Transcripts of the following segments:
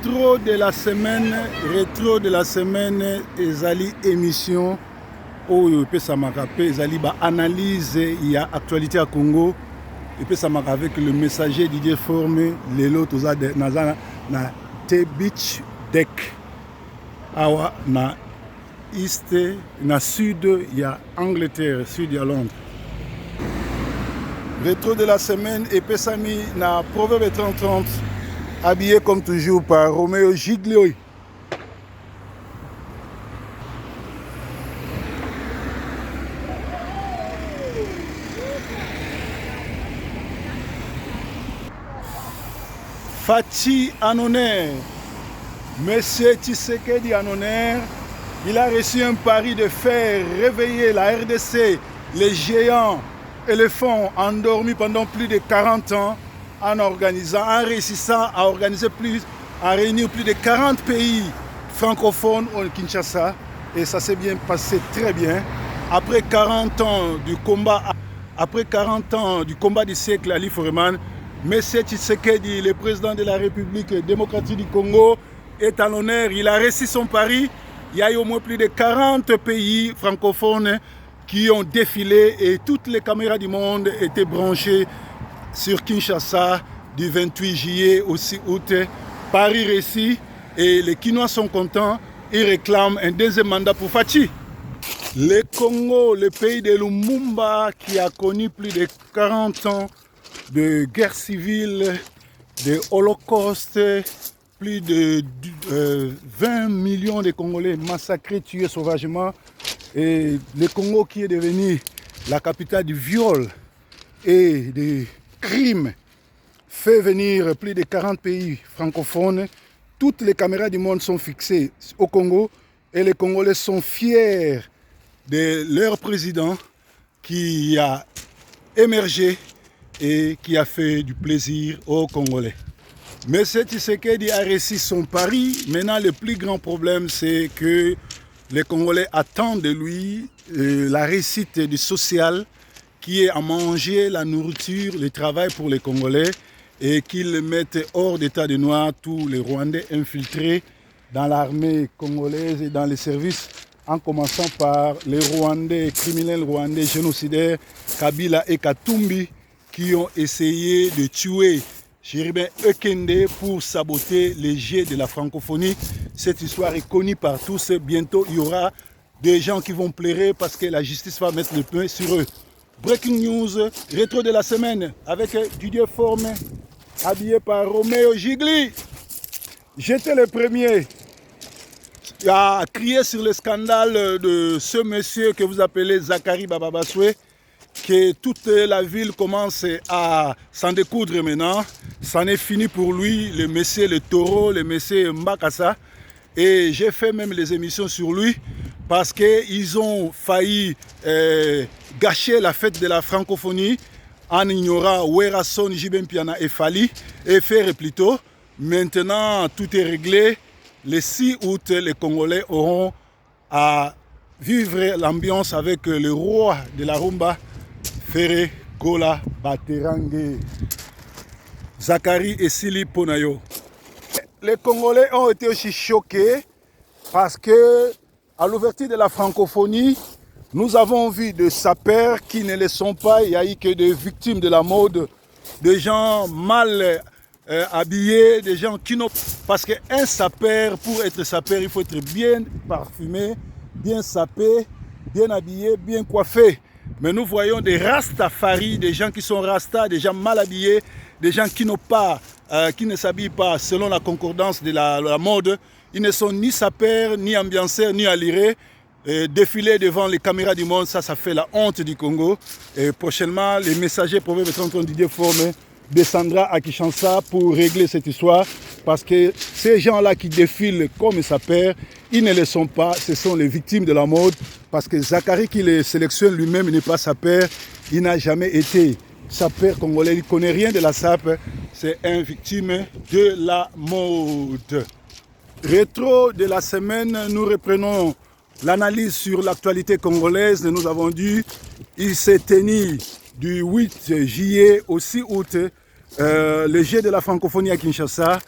Rétro de la semaine ezali émission oyo epesamaka mpe ezali analyse ya actualité ya Congo epesamaka avec le messager Didier Formé. Lelo toza na T Beach Deck awa na East na sud ya Angleterre, sud ya Londres. Rétro de la semaine epesami na Proverbe 30-30, habillé comme toujours par Roméo Giglio. Fachi en honneur, Monsieur Tshisekedi en honneur, il a reçu un pari de faire réveiller la RDC, les géants éléphants endormis pendant plus de 40 ans, en réussissant à réunir plus de 40 pays francophones au Kinshasa, et ça s'est bien passé très bien. Après 40 ans du combat du siècle Ali Foreman, M. Tshisekedi, le président de la République démocratique du Congo, est à l'honneur. Il a réussi son pari. Il y a eu au moins plus de 40 pays francophones qui ont défilé et toutes les caméras du monde étaient branchées sur Kinshasa du 28 juillet au 6 août. Paris réussi et les Kinois sont contents. Ils réclament un deuxième mandat pour Fachi. Le Congo, le pays de Lumumba qui a connu plus de 40 ans de guerre civile, de holocauste, plus de 20 millions de Congolais massacrés, tués sauvagement. Et le Congo qui est devenu la capitale du viol et des crimes fait venir plus de 40 pays francophones. Toutes les caméras du monde sont fixées au Congo et les Congolais sont fiers de leur président qui a émergé et qui a fait du plaisir aux Congolais. Mais Tshisekedi a réussi son pari. Maintenant, le plus grand problème, c'est que les Congolais attendent de lui la réussite du social, qui est à manger, la nourriture, le travail pour les Congolais, et qu'ils mettent hors d'état de noir tous les Rwandais infiltrés dans l'armée congolaise et dans les services, en commençant par les Rwandais, criminels rwandais, génocidaires, Kabila et Katumbi, qui ont essayé de tuer Chéribin Ekende pour saboter les jets de la francophonie. Cette histoire est connue par tous. Bientôt, il y aura des gens qui vont pleurer parce que la justice va mettre le pain sur eux. Breaking news, rétro de la semaine avec Didier Formé, habillé par Roméo Giglio. J'étais le premier à crier sur le scandale de ce monsieur que vous appelez Zakari Bababaswe, que toute la ville commence à s'en découdre maintenant. C'en est fini pour lui, le monsieur le taureau, le monsieur Mbakassa. Et j'ai fait même les émissions sur lui parce qu'ils ont failli gâcher la fête de la francophonie en ignorant Werason, Jibempiana et Fali, et faire plutôt. Maintenant, tout est réglé. Le 6 août, les Congolais auront à vivre l'ambiance avec le roi de la rumba, Ferré Gola Baterangue, Zakari et Sili Ponayo. Les Congolais ont été aussi choqués parce que à l'ouverture de la francophonie, nous avons vu des sapeurs qui ne le sont pas. Il n'y a eu que des victimes de la mode, des gens mal habillés, des gens qui n'ont... Parce qu'un sapeur, pour être sapeur, il faut être bien parfumé, bien sapé, bien habillé, bien coiffé. Mais nous voyons des rastafari, des gens qui sont rastas, des gens mal habillés, des gens qui qui ne s'habillent pas selon la concordance de la mode. Ils ne sont ni sapeurs, ni ambianceurs, ni allirés. Défiler devant les caméras du monde, ça fait la honte du Congo. Et prochainement, les messagers Proverbe 30 Didier Formé descendra à Kinshasa pour régler cette histoire. Parce que ces gens-là qui défilent comme sapeurs, ils ne le sont pas, ce sont les victimes de la mode. Parce que Zakari qui les sélectionne lui-même n'est pas sapeur, il n'a jamais été sapeur congolais, il ne connaît rien de la sape, c'est une victime de la mode. Rétro de la semaine, nous reprenons l'analyse sur l'actualité congolaise. Nous avons dit il s'est tenu du 8 juillet au 6 août le jet de la francophonie à Kinshasa.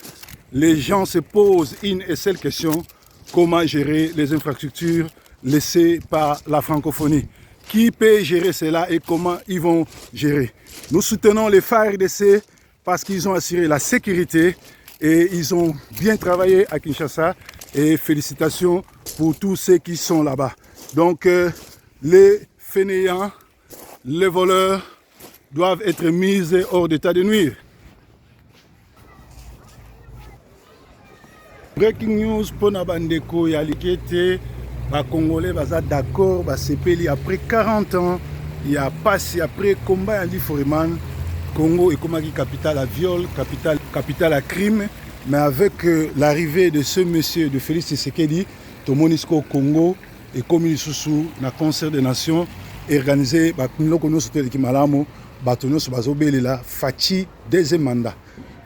les gens se posent une et seule question: comment gérer les infrastructures laissées par la francophonie? Qui peut gérer cela et comment ils vont gérer? Nous soutenons les FARDC parce qu'ils ont assuré la sécurité et ils ont bien travaillé à Kinshasa. Et félicitations pour tous ceux qui sont là-bas. Donc les fainéants, les voleurs doivent être mis hors d'état de nuire. Breaking news pour Nabandeko Yalikete, les Congolais sont d'accord, après 40 ans, il y a passé après combat en Foreman, Congo est comme capitale à viol, capitale à crime, mais avec l'arrivée de ce monsieur de Félix Tshisekedi, Tomonisco Congo et comme il sous na concert des nations organisé par Nlokono Sotel Kimalamo, Batono Sobazobela, Fachi deuxième mandat.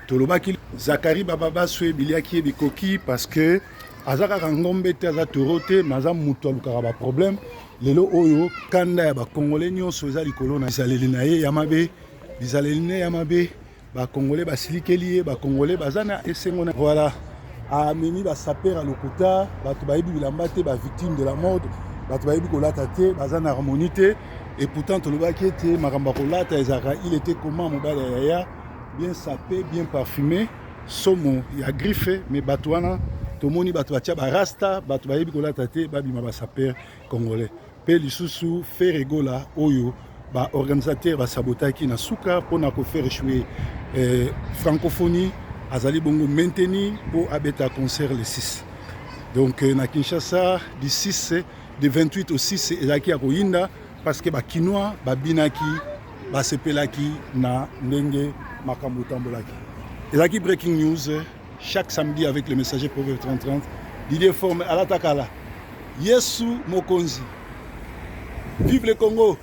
Tolobaki Zakari Bababa Soué Biliaki Bikoki parce que Azaka Rangombe Taza Torote, Maza Moutou Lukaraba problème. Lelo Oyo, Kanda ba Congolais nyonso eza likolo na Bizalelinaye Yamabe, Bizalelinaye Yamabe, ba Congolais basilikeli, ba Congolais bazana esengona. Voilà. Amemi ba saper à lokuta, bato bayibi bilamba te ba victime de la mode, bato bayibi kolata te, bazana harmonité et pourtant Tolobaki était Maramba kolata ezaka, il était comment mobile yaya. Bien sapé, bien parfumé, somo, il y a griffé, mais batouana, tomoni batouatia, rasta, batouaïbi kola tate, babima basaper congolais. Pe lisusu, faire egola, oyo, organisateur va sabotaki na souka pour na faire échouer francophonie, azali bongo maintenir pour abeta concert le 6. Donc na Kinshasa, du 6, du 28 au 6, ezaki ya koyinda, parce que Kinois, binaki, sepelaki na ndenge. Et là qui breaking news chaque samedi avec le messager Proverbe 3030. Didier Forme à la Takala. Yesu Mokonzi. Vive le Congo.